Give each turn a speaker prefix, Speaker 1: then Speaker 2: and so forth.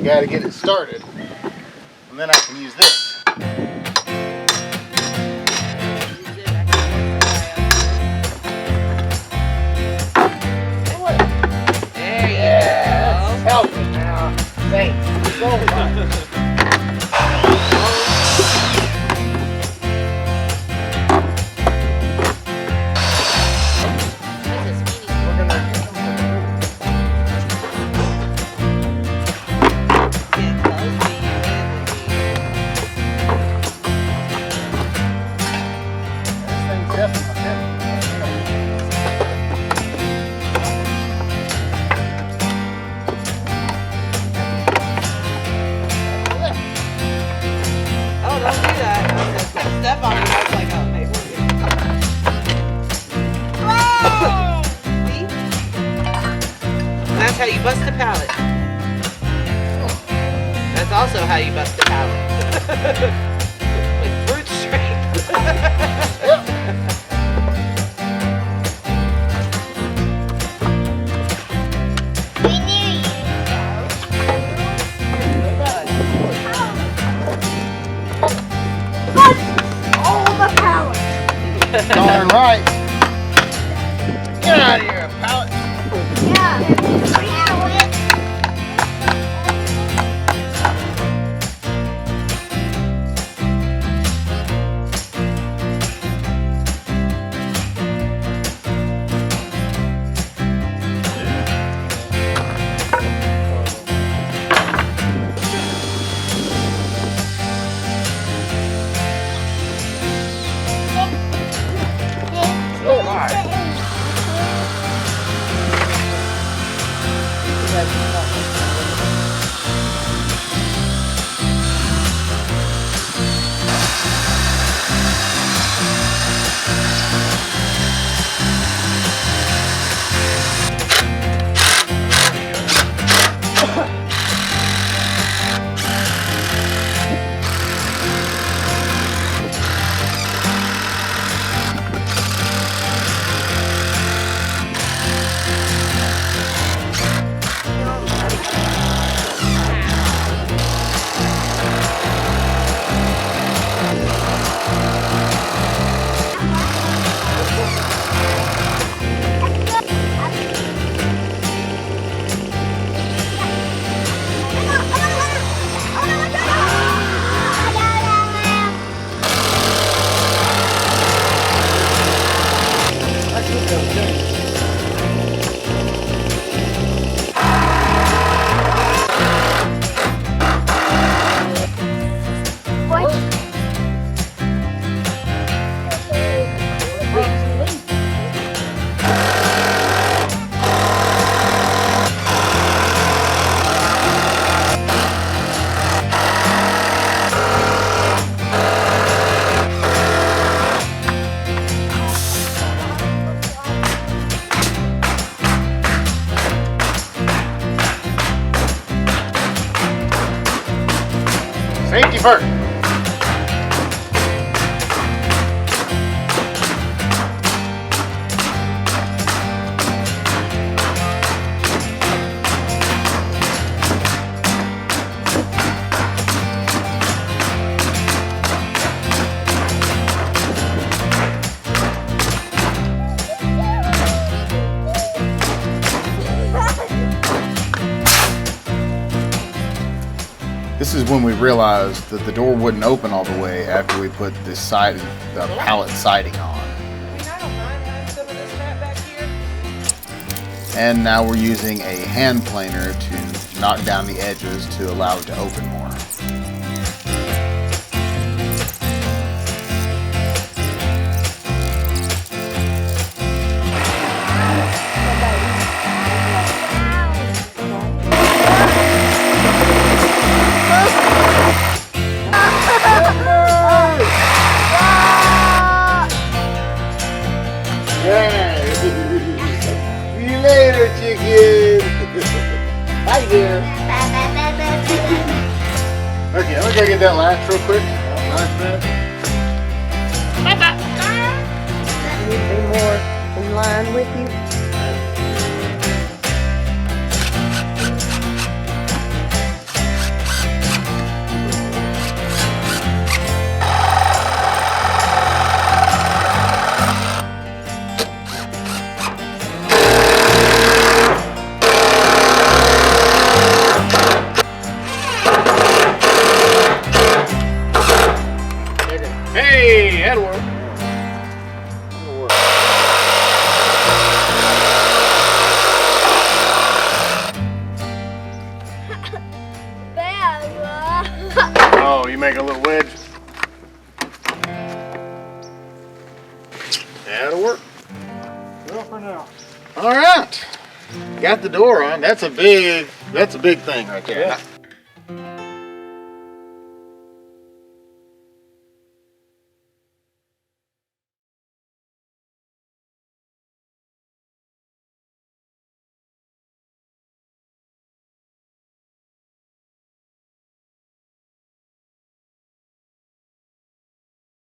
Speaker 1: You gotta get it started. And then I can use this.
Speaker 2: There you go.
Speaker 1: Help me now. Thanks so much.
Speaker 2: Step on it, that's like, oh, hey, see? That's how you bust a pallet. That's also how you bust a pallet. With brute strength.
Speaker 1: Darn right. Get out of here, pallet. Safety first. This is when we realized that the door wouldn't open all the way after we put this siding, the pallet siding on.
Speaker 2: I mean, I don't mind having some of this crap back here.
Speaker 1: And now we're using a hand planer to knock down the edges to allow it to open more. See you later, chicken. Hi there. Okay, let me go get that latch real quick.
Speaker 3: Anything more in line with you?
Speaker 1: got the door on. That's a big thing right there.
Speaker 4: Yeah.